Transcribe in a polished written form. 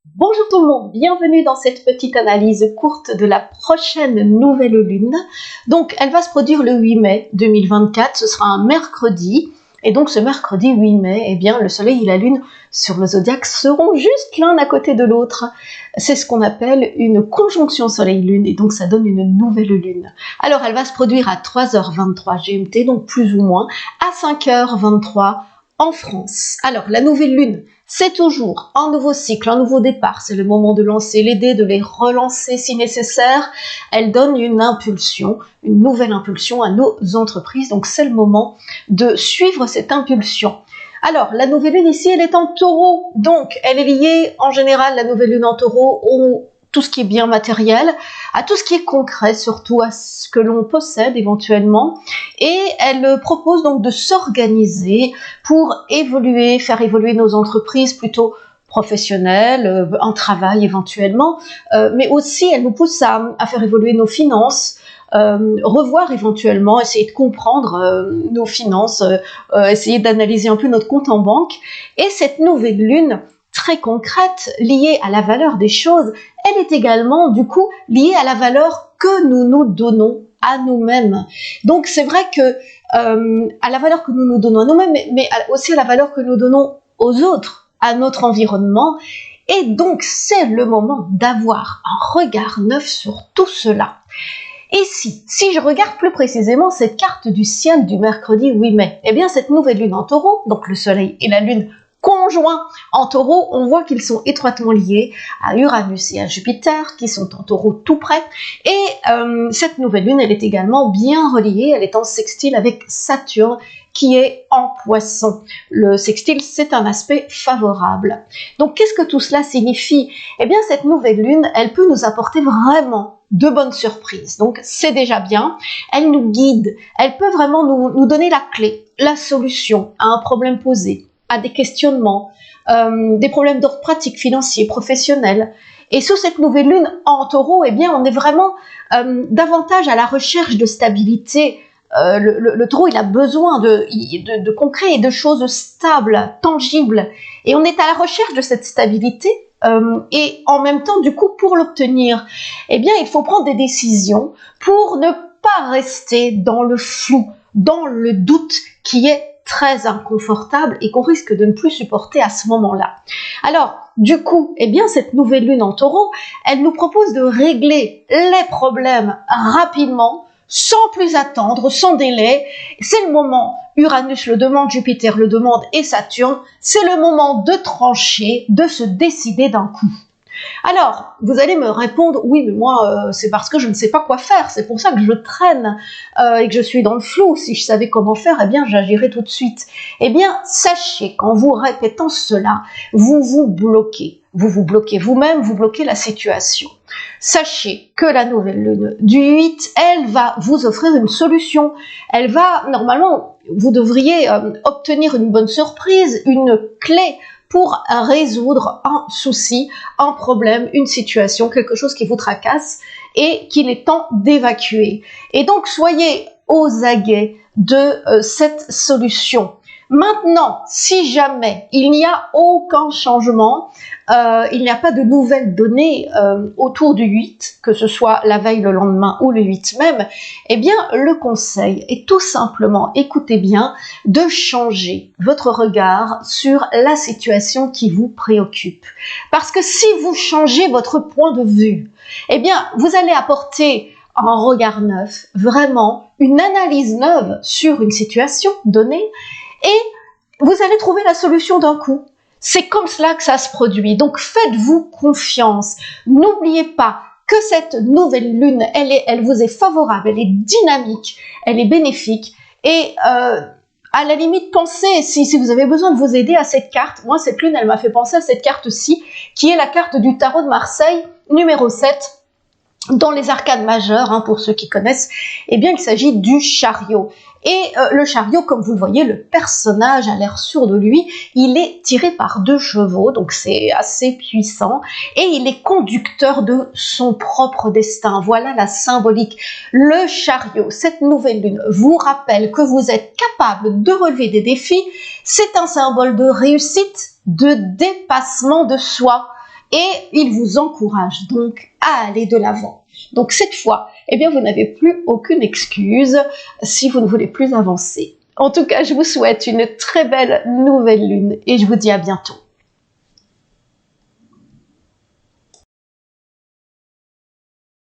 Bonjour tout le monde, bienvenue dans cette petite analyse courte de la prochaine nouvelle lune. Donc elle va se produire le 8 mai 2024, ce sera un mercredi. Et donc ce mercredi 8 mai, eh bien, le soleil et la lune sur le zodiaque seront juste l'un à côté de l'autre. C'est ce qu'on appelle une conjonction soleil-lune et donc ça donne une nouvelle lune. Alors elle va se produire à 3h23 GMT, donc plus ou moins, à 5h23 en France. Alors la nouvelle lune, c'est toujours un nouveau cycle, un nouveau départ. C'est le moment de lancer les dés, de les relancer si nécessaire. Elle donne une impulsion, une nouvelle impulsion à nos entreprises. Donc c'est le moment de suivre cette impulsion. Alors la nouvelle lune ici, elle est en taureau. Donc elle est liée en général, la nouvelle lune en taureau, au tout ce qui est bien matériel, à tout ce qui est concret, surtout à ce que l'on possède éventuellement. Et elle propose donc de s'organiser pour évoluer, faire évoluer nos entreprises plutôt professionnelles, un travail éventuellement, mais aussi elle nous pousse à faire évoluer nos finances, revoir éventuellement, essayer de comprendre nos finances, essayer d'analyser un peu notre compte en banque. Et cette nouvelle lune, très concrète, liée à la valeur des choses, elle est également du coup liée à la valeur que nous nous donnons à nous-mêmes. Donc c'est vrai que à la valeur que nous nous donnons à nous-mêmes, mais aussi à la valeur que nous donnons aux autres, à notre environnement. Et donc c'est le moment d'avoir un regard neuf sur tout cela. Et si je regarde plus précisément cette carte du ciel du mercredi 8 mai, eh bien cette nouvelle lune en taureau, donc le soleil et la lune conjoints en taureau, on voit qu'ils sont étroitement liés à Uranus et à Jupiter, qui sont en taureau tout près. Et cette nouvelle lune, elle est également bien reliée, elle est en sextile avec Saturne, qui est en poisson. Le sextile, c'est un aspect favorable. Donc, qu'est-ce que tout cela signifie? Eh bien, cette nouvelle lune, elle peut nous apporter vraiment de bonnes surprises. Donc, c'est déjà bien. Elle nous guide. Elle peut vraiment nous donner la clé, la solution à un problème posé, à des questionnements, des problèmes d'ordre pratique, financier, professionnel. Et sous cette nouvelle lune en taureau, eh bien, on est vraiment davantage à la recherche de stabilité. Le taureau, il a besoin de concret et de choses stables, tangibles. Et on est à la recherche de cette stabilité. Et en même temps, du coup, pour l'obtenir, eh bien, il faut prendre des décisions pour ne pas rester dans le flou, dans le doute qui est très inconfortable et qu'on risque de ne plus supporter à ce moment-là. Alors, du coup, eh bien, cette nouvelle lune en taureau, elle nous propose de régler les problèmes rapidement, sans plus attendre, sans délai. C'est le moment, Uranus le demande, Jupiter le demande et Saturne, c'est le moment de trancher, de se décider d'un coup. Alors, vous allez me répondre, oui, mais moi, c'est parce que je ne sais pas quoi faire, c'est pour ça que je traîne et que je suis dans le flou. Si je savais comment faire, eh bien, j'agirais tout de suite. Eh bien, sachez qu'en vous répétant cela, vous vous bloquez. Vous vous bloquez vous-même, vous bloquez la situation. Sachez que la nouvelle lune du 8, elle va vous offrir une solution. Elle va, normalement, vous devriez obtenir une bonne surprise, une clé pour résoudre un souci, un problème, une situation, quelque chose qui vous tracasse et qu'il est temps d'évacuer. Et donc, soyez aux aguets de cette solution. Maintenant, si jamais il n'y a aucun changement, il n'y a pas de nouvelles données autour du 8, que ce soit la veille, le lendemain ou le 8 même, eh bien, le conseil est tout simplement, écoutez bien, de changer votre regard sur la situation qui vous préoccupe. Parce que si vous changez votre point de vue, eh bien, vous allez apporter un regard neuf, vraiment une analyse neuve sur une situation donnée, et vous allez trouver la solution d'un coup. C'est comme cela que ça se produit. Donc faites-vous confiance. N'oubliez pas que cette nouvelle lune, elle vous est favorable, elle est dynamique, elle est bénéfique. Et à la limite, pensez, si vous avez besoin de vous aider à cette carte, moi cette lune, elle m'a fait penser à cette carte-ci, qui est la carte du tarot de Marseille, numéro 7, dans les arcades majeures, pour ceux qui connaissent, eh bien il s'agit du chariot. Et le chariot, comme vous le voyez, le personnage a l'air sûr de lui, il est tiré par 2 chevaux, donc c'est assez puissant, et il est conducteur de son propre destin. Voilà la symbolique. Le chariot, cette nouvelle lune, vous rappelle que vous êtes capable de relever des défis. C'est un symbole de réussite, de dépassement de soi. et il vous encourage donc à aller de l'avant. Donc cette fois, eh bien, vous n'avez plus aucune excuse si vous ne voulez plus avancer. En tout cas, je vous souhaite une très belle nouvelle lune et je vous dis à bientôt.